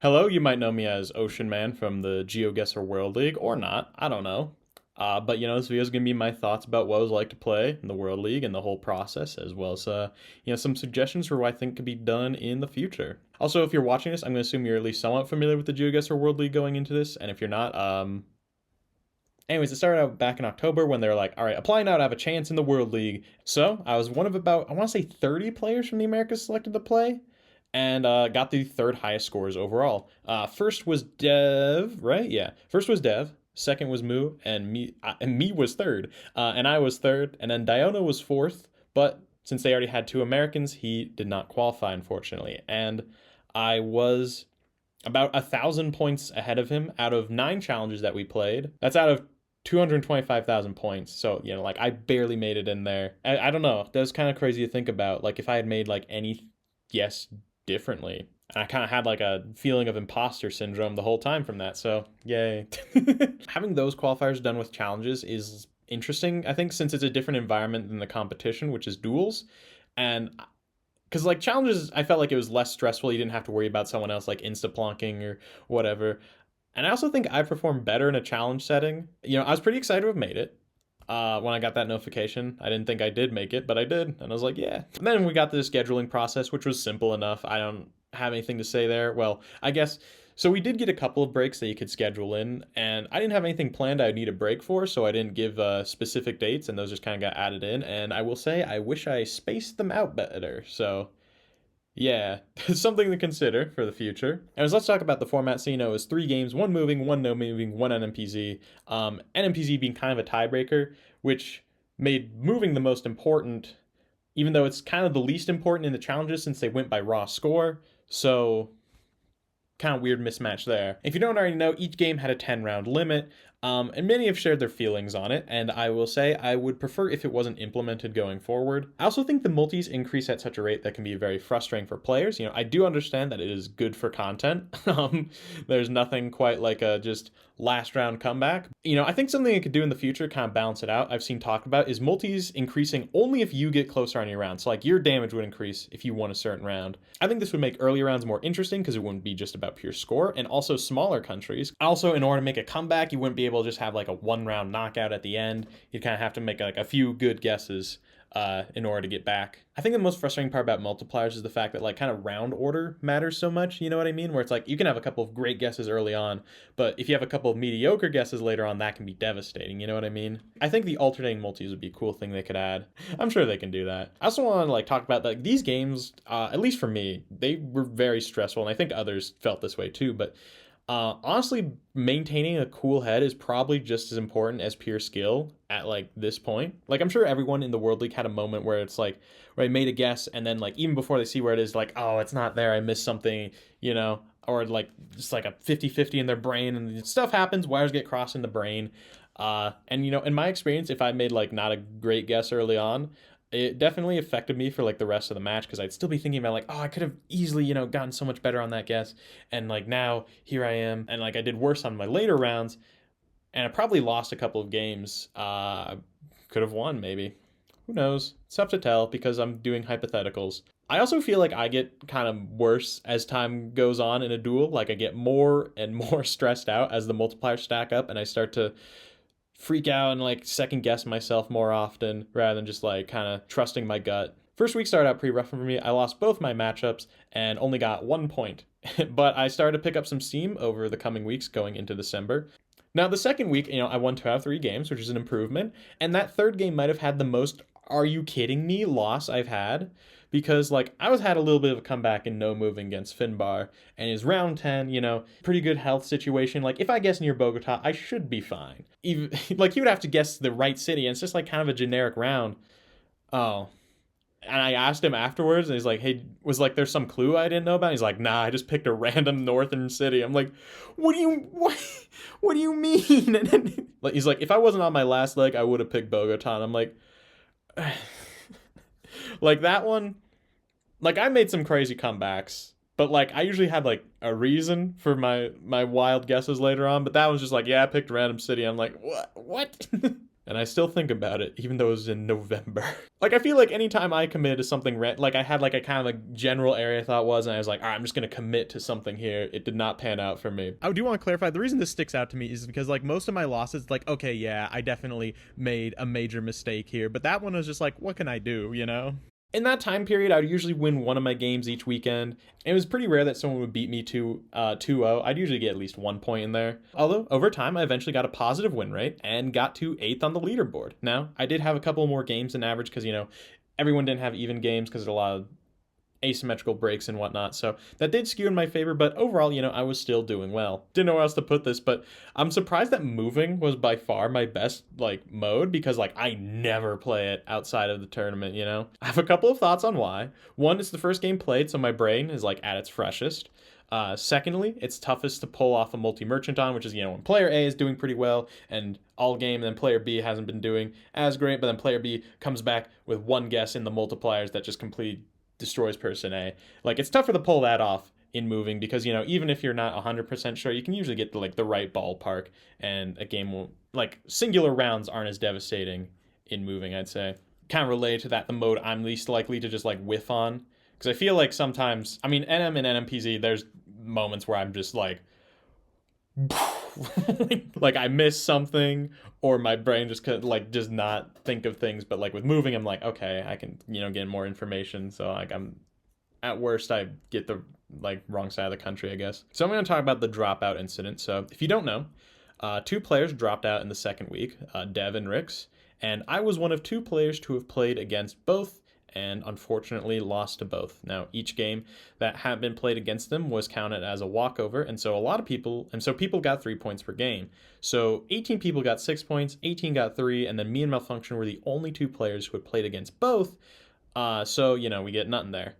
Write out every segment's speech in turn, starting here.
Hello, you might know me as Ocean Man from the Geoguessr World League, or not, I don't know. But this video is going to be my thoughts about what it was like to play in the World League and the whole process, as well as, some suggestions for what I think could be done in the future. Also, if you're watching this, I'm going to assume you're at least somewhat familiar with the Geoguessr World League going into this, and if you're not, anyways, it started out back in October when they were like, all right, apply now to have a chance in the World League. So I was one of about, I want to say 30 players from the Americas selected to play and got the third highest scores overall. First was Dev, right? Yeah, first was Dev. Second was Moo, and me was third, and I was third, and then Diona was fourth. But since they already had two Americans, he did not qualify, unfortunately. And I was about 1,000 points ahead of him out of 9 challenges that we played. That's out of 225,000 points. So, like I barely made it in there. I don't know. That was kind of crazy to think about. Like if I had made like any guess differently. I kind of had like a feeling of imposter syndrome the whole time from that. So, yay. Having those qualifiers done with challenges is interesting, I think, since it's a different environment than the competition, which is duels. And because like challenges, I felt like it was less stressful. You didn't have to worry about someone else like insta plonking or whatever. And I also think I performed better in a challenge setting. I was pretty excited to have made it. When I got that notification, I didn't think I did make it, but I did. And I was like, yeah. And then we got the scheduling process, which was simple enough. I don't have anything to say there. Well, I guess. So we did get a couple of breaks that you could schedule in, and I didn't have anything planned I'd need a break for, so I didn't give specific dates, and those just kind of got added in. And I will say, I wish I spaced them out better. So yeah, something to consider for the future. Anyways, let's talk about the format. So, it's 3 games, one moving, one no moving, one NMPZ. NMPZ being kind of a tiebreaker, which made moving the most important, even though it's kind of the least important in the challenges since they went by raw score. So, kind of weird mismatch there. If you don't already know, each game had a 10-round limit, and many have shared their feelings on it, and I will say I would prefer if it wasn't implemented going forward. I also think the multis increase at such a rate that can be very frustrating for players. I do understand that it is good for content. There's nothing quite like a just last round comeback. I think something it could do in the future, kind of balance it out, I've seen talked about, is multis increasing only if you get closer on your round. So like your damage would increase if you won a certain round. I think this would make early rounds more interesting because it wouldn't be just about pure score, and also smaller countries. Also, in order to make a comeback, you wouldn't be able to just have like a 1-round knockout at the end. You'd kind of have to make like a few good guesses in order to get back. I think the most frustrating part about multipliers is the fact that like kind of round order matters so much, you know what I mean? Where it's like you can have a couple of great guesses early on, but if you have a couple of mediocre guesses later on, that can be devastating, you know what I mean? I think the alternating multis would be a cool thing they could add. I'm sure they can do that. I also want to like talk about like these games, at least for me, they were very stressful, and I think others felt this way too, but honestly, maintaining a cool head is probably just as important as pure skill at like this point. Like I'm sure everyone in the World League had a moment where it's like where I made a guess and then like even before they see where it is, like, oh, it's not there, I missed something, or like just like a 50-50 in their brain, and stuff happens, wires get crossed in the brain. And in my experience, if I made like not a great guess early on, it definitely affected me for like the rest of the match because I'd still be thinking about like, oh, I could have easily, gotten so much better on that guess. And like now here I am, and like I did worse on my later rounds, and I probably lost a couple of games. Could have won maybe. Who knows? It's tough to tell because I'm doing hypotheticals. I also feel like I get kind of worse as time goes on in a duel. Like I get more and more stressed out as the multipliers stack up, and I start to freak out and like second guess myself more often rather than just like kind of trusting my gut. First week started out pretty rough for me. I lost both my matchups and only got 1 point, but I started to pick up some steam over the coming weeks going into December. Now, the second week, I won 2 out of 3 games, which is an improvement. And that third game might have had the most "are you kidding me" loss I've had. Because, like, I had a little bit of a comeback in no moving against Finbar. And his round 10, pretty good health situation. Like, if I guess near Bogota, I should be fine. Even, like, he would have to guess the right city. And it's just, like, kind of a generic round. Oh. And I asked him afterwards, and he's like, hey, was like, there's some clue I didn't know about? He's like, nah, I just picked a random northern city. I'm like, what do you mean? And then, like, he's like, if I wasn't on my last leg, I would have picked Bogota. And I'm like, like that one, like I made some crazy comebacks, but like I usually had like a reason for my wild guesses later on. But that was just like, yeah, I picked a random city. I'm like, what? And I still think about it, even though it was in November. Like, I feel like anytime I committed to something, like, I had, like, a kind of a general area I thought was, and I was like, all right, I'm just going to commit to something here. It did not pan out for me. I do want to clarify the reason this sticks out to me is because like most of my losses, like okay, yeah, I definitely made a major mistake here, but that one was just like, what can I do, you know? In that time period, I would usually win one of my games each weekend. It was pretty rare that someone would beat me to 2-0. I'd usually get at least 1 point in there. Although, over time, I eventually got a positive win rate and got to 8th on the leaderboard. Now, I did have a couple more games than average because, everyone didn't have even games because there's a lot of asymmetrical breaks and whatnot, so that did skew in my favor, but overall, I was still doing well. Didn't know where else to put this, but I'm surprised that moving was by far my best, mode, because, I never play it outside of the tournament, I have a couple of thoughts on why. One, it's the first game played, so my brain is, at its freshest. Secondly, it's toughest to pull off a multi-merchant on, which is, when player A is doing pretty well and all game, and then player B hasn't been doing as great, but then player B comes back with one guess in the multipliers that just completely destroys person A. It's tougher to pull that off in moving because, even if you're not 100% sure, you can usually get the right ballpark, and a game won't, singular rounds aren't as devastating in moving, I'd say. Kind of related to that, the mode I'm least likely to just, whiff on. Because I feel like sometimes, NM and NMPZ, there's moments where I'm just I miss something, or my brain just could does not think of things, but with moving I'm okay, I can get more information, so I'm at worst I get the wrong side of the country, I guess. So I'm going to talk about the dropout incident. So if you don't know, 2 players dropped out in the second week, Dev and Rix, and I was one of 2 players to have played against both and unfortunately lost to both. Now, each game that had been played against them was counted as a walkover, and so people got 3 points per game. So 18 people got 6 points, 18 got 3, and then me and Malfunction were the only 2 players who had played against both. So we get nothing there.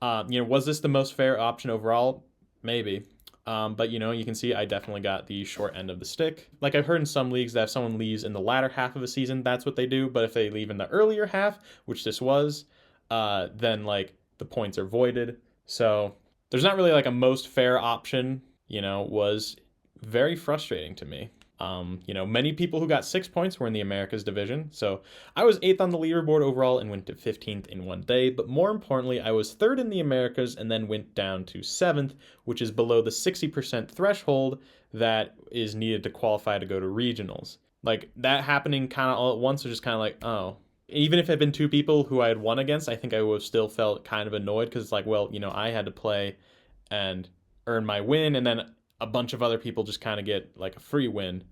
Was this the most fair option overall? Maybe. But you can see I definitely got the short end of the stick. I've heard in some leagues that if someone leaves in the latter half of a season, that's what they do. But if they leave in the earlier half, which this was, then the points are voided. So there's not really a most fair option, was very frustrating to me. Many people who got 6 points were in the Americas division. So I was 8th on the leaderboard overall and went to 15th in one day. But more importantly, I was 3rd in the Americas and then went down to 7th, which is below the 60% threshold that is needed to qualify to go to regionals. That happening kind of all at once was just kind of oh. Even if it had been 2 people who I had won against, I think I would have still felt kind of annoyed because it's I had to play and earn my win, and then a bunch of other people just kind of get a free win.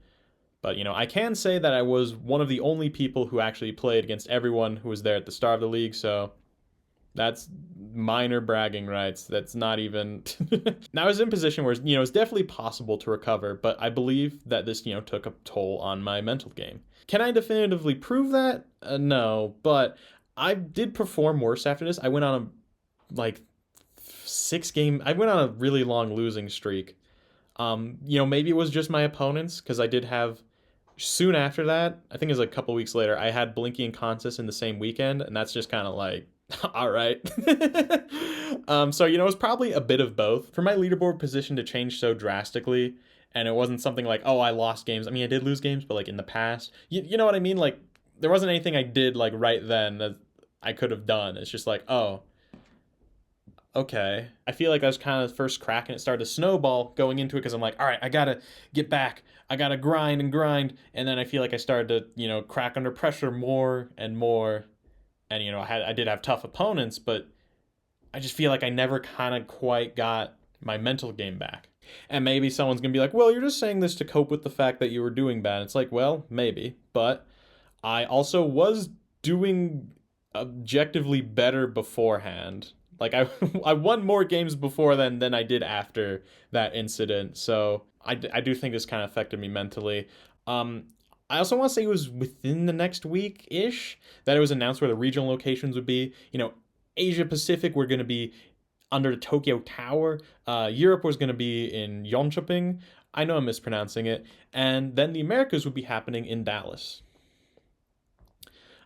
But I can say that I was one of the only people who actually played against everyone who was there at the start of the league, so that's minor bragging rights. That's not even now I was in a position where it's definitely possible to recover, but I believe that this took a toll on my mental game. Can I definitively prove that? No, but I did perform worse after this. I went on a 6-game, I went on a really long losing streak. Maybe it was just my opponents, because I did have, soon after that, I think it was a couple weeks later, I had Blinky and Consus in the same weekend, and that's just kind of all right. So, it was probably a bit of both. For my leaderboard position to change so drastically, and it wasn't something oh, I lost games. I did lose games, but in the past, you know what I mean? There wasn't anything I did right then that I could have done. It's just oh, okay. I feel I was kind of first crack, and it started to snowball going into it because I'm all right, I gotta get back. I gotta grind and grind. And then I feel I started to, crack under pressure more and more. And, I did have tough opponents, but I just feel I never kind of quite got my mental game back. And maybe someone's going to be well, you're just saying this to cope with the fact that you were doing bad. It's well, maybe. But I also was doing objectively better beforehand. I won more games before than I did after that incident. So I do think this kind of affected me mentally. I also want to say it was within the next week-ish that it was announced where the regional locations would be. Asia Pacific were going to be under the Tokyo Tower. Europe was going to be in Jönköping. I know I'm mispronouncing it. And then the Americas would be happening in Dallas.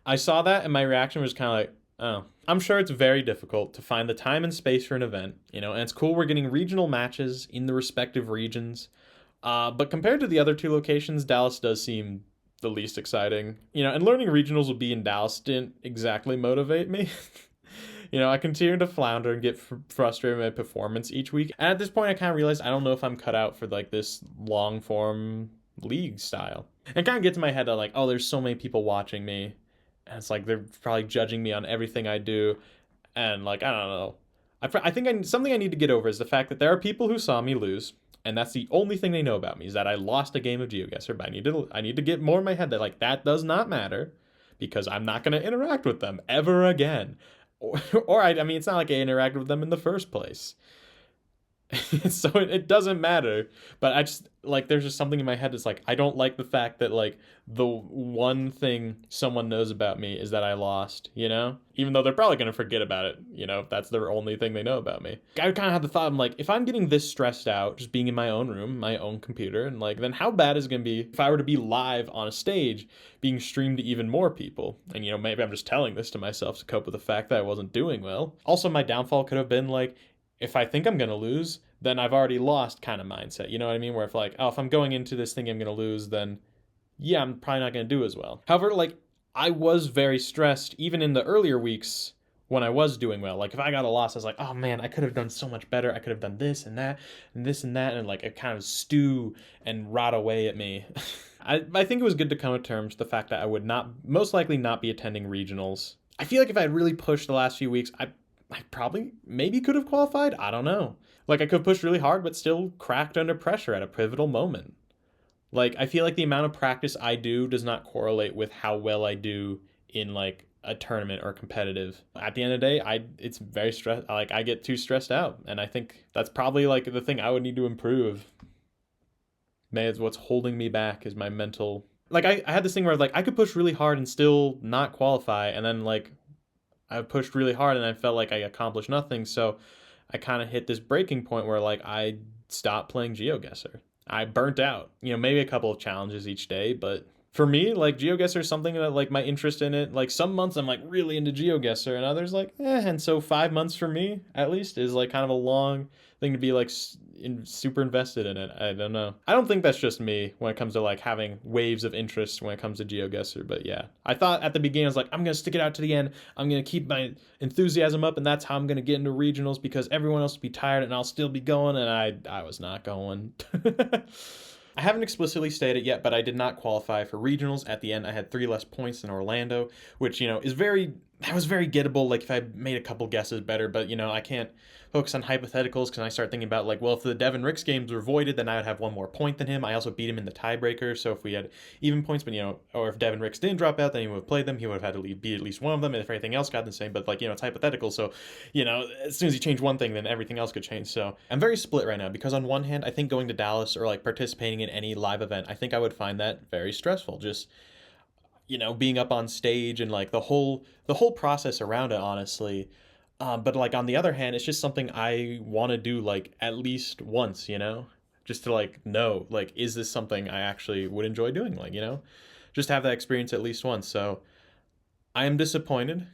I saw that and my reaction was kind of oh. I'm sure it's very difficult to find the time and space for an event, and it's cool we're getting regional matches in the respective regions. But compared to the other 2 locations, Dallas does seem the least exciting. And learning regionals will be in Dallas didn't exactly motivate me. I continue to flounder and get frustrated with my performance each week. And at this point, I kind of realized I don't know if I'm cut out for like this long form league style. And kind of gets in my head that like, oh, there's so many people watching me, and it's like they're probably judging me on everything I do, and like I don't know. I think something I need to get over is the fact that there are people who saw me lose, and that's the only thing they know about me is that I lost a game of Geoguessr. But I need to get more in my head that like that does not matter, because I'm not going to interact with them ever again. Or I mean, it's not like I interacted with them in the first place. So it doesn't matter. But I just like there's just something in my head that's like I don't like the fact that like the one thing someone knows about me is that I lost. Even though they're probably gonna forget about it, if that's their only thing they know about me. I kind of had the thought, I'm like, if I'm getting this stressed out just being in my own room, my own computer, and like then how bad is it gonna be if I were to be live on a stage being streamed to even more people? And maybe I'm just telling this to myself to cope with the fact that I wasn't doing well. Also, my downfall could have been like, if I think I'm going to lose, then I've already lost kind of mindset. You know what I mean? Where if like, oh, if I'm going into this thing I'm going to lose, then yeah, I'm probably not going to do as well. However, like I was very stressed even in the earlier weeks when I was doing well. Like if I got a loss, I was like, oh man, I could have done so much better. I could have done this and that and this and that. And like it kind of stew and rot away at me. I think it was good to come to terms with the fact that I would most likely not be attending regionals. I feel like if I had really pushed the last few weeks, I probably maybe could have qualified. I don't know. Like I could have pushed really hard, but still cracked under pressure at a pivotal moment. Like I feel like the amount of practice I do does not correlate with how well I do in like a tournament or competitive. At the end of the day, it's very stress. Like I get too stressed out, and I think that's probably like the thing I would need to improve. Maybe it's what's holding me back is my mental. Like I had this thing where like I could push really hard and still not qualify, and then like I pushed really hard and I felt like I accomplished nothing. So I kind of hit this breaking point where like I stopped playing Geoguessr. I burnt out. Maybe a couple of challenges each day, but for me, like Geoguessr is something that like my interest in it. Like some months I'm like really into Geoguessr, and others like And so 5 months for me at least is like kind of a long thing to be like super invested in it. I don't know. I don't think that's just me when it comes to like having waves of interest when it comes to Geoguessr. But yeah, I thought at the beginning I was like, I'm gonna stick it out to the end. I'm gonna keep my enthusiasm up, and that's how I'm gonna get into regionals because everyone else will be tired and I'll still be going. And I was not going. I haven't explicitly stated yet, but I did not qualify for regionals. At the end, I had 3 less points than Orlando, which, that was very gettable. Like, if I made a couple guesses better, but, I can't focus on hypotheticals because I start thinking about, like, well, if the Devin Ricks games were voided, then I would have 1 more point than him. I also beat him in the tiebreaker, so if we had even points, but, or if Devin Ricks didn't drop out, then he would have played them. He would have had to beat at least one of them, and if anything else got the same, but, like, it's hypothetical, so, as soon as you change one thing, then everything else could change. So I'm very split right now because on one hand, I think going to Dallas or, like, participating in any live event, I think I would find that very stressful. Just being up on stage and like the whole process around it, honestly. But like on the other hand, it's just something I want to do like at least once, just to like know like is this something I actually would enjoy doing, like just have that experience at least once. So I am disappointed,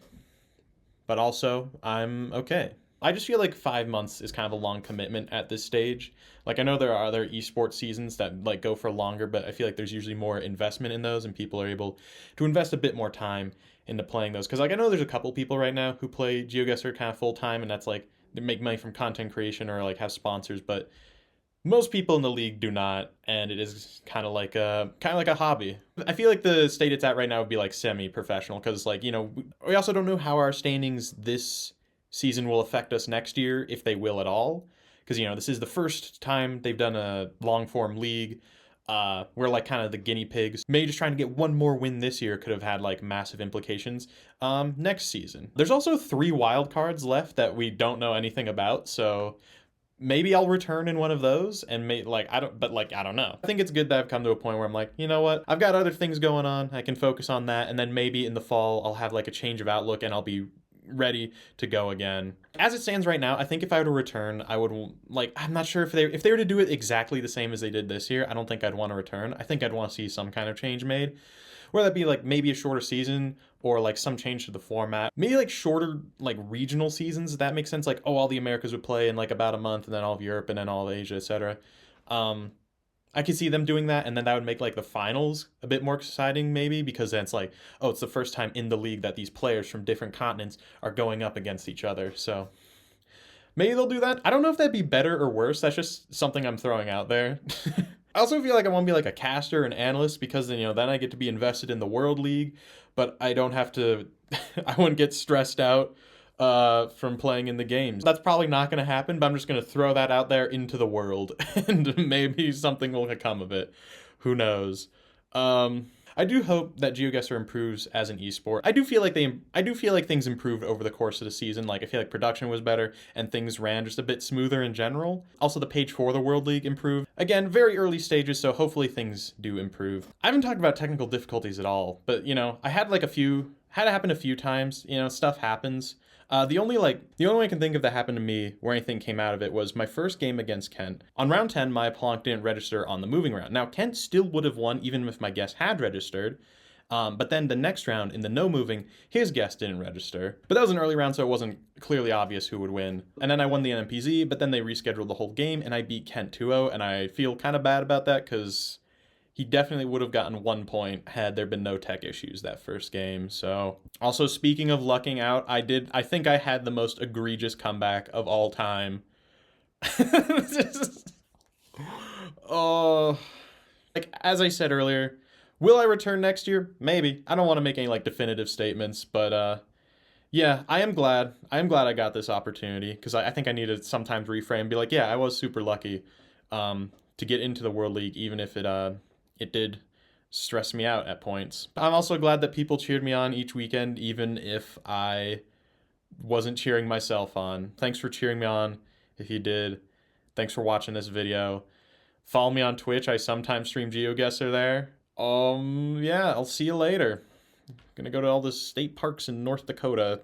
but also I'm okay. I just feel like 5 months is kind of a long commitment at this stage. Like I know there are other esports seasons that like go for longer, but I feel like there's usually more investment in those, and people are able to invest a bit more time into playing those. Because like I know there's a couple people right now who play Geoguessr kind of full time, and that's like they make money from content creation or like have sponsors, but most people in the league do not, and it is kind of like a hobby. I feel like the state it's at right now would be like semi-professional because like we also don't know how our standings this season will affect us next year, if they will at all, because this is the first time they've done a long form league. We're like kind of the guinea pigs. Maybe just trying to get one more win this year could have had like massive implications next season. There's also 3 wild cards left that we don't know anything about, so maybe I'll return in one of those, and I don't know. I think it's good that I've come to a point where I'm like, you know what? I've got other things going on. I can focus on that, and then maybe in the fall I'll have like a change of outlook and I'll be ready to go again. As it stands right now, I think if I were to return, I would I'm not sure if they were to do it exactly the same as they did this year. I don't think I'd want to return. I think I'd want to see some kind of change made. Whether that be like maybe a shorter season or like some change to the format. Maybe like shorter like regional seasons, if that makes sense. Like all the Americas would play in like about a month, and then all of Europe and then all of Asia, etc. I could see them doing that, and then that would make like the finals a bit more exciting, maybe, because then it's like, oh, it's the first time in the league that these players from different continents are going up against each other. So maybe they'll do that. I don't know if that'd be better or worse. That's just something I'm throwing out there. I also feel like I want to be like a caster, an analyst, because then then I get to be invested in the World League, but I don't have to. I wouldn't get stressed out from playing in the games. That's probably not going to happen, but I'm just going to throw that out there into the world, and maybe something will come of it. Who knows? I do hope that Geoguessr improves as an esport. I do feel like things improved over the course of the season. Like I feel like production was better and things ran just a bit smoother in general. Also, the page for the World League improved. Again, very early stages, so hopefully things do improve. I haven't talked about technical difficulties at all, but I had like had it happen a few times. Stuff happens. The only one I can think of that happened to me where anything came out of it was my first game against Kent. On round 10, my Plonk didn't register on the moving round. Now, Kent still would have won even if my guess had registered. But then the next round, in the no moving, his guess didn't register. But that was an early round, so it wasn't clearly obvious who would win. And then I won the NMPZ, but then they rescheduled the whole game, and I beat Kent 2-0, and I feel kind of bad about that because he definitely would have gotten 1 point had there been no tech issues that first game. So, also speaking of lucking out, I think I had the most egregious comeback of all time. Oh, like as I said earlier, will I return next year? Maybe. I don't want to make any like definitive statements, but yeah, I am glad. I am glad I got this opportunity because I think I need to sometimes reframe and be like, yeah, I was super lucky to get into the World League, even if it did stress me out at points. I'm also glad that people cheered me on each weekend, even if I wasn't cheering myself on. Thanks for cheering me on if you did. Thanks for watching this video. Follow me on Twitch. I sometimes stream Geoguessr there. Yeah, I'll see you later. Gonna go to all the state parks in North Dakota.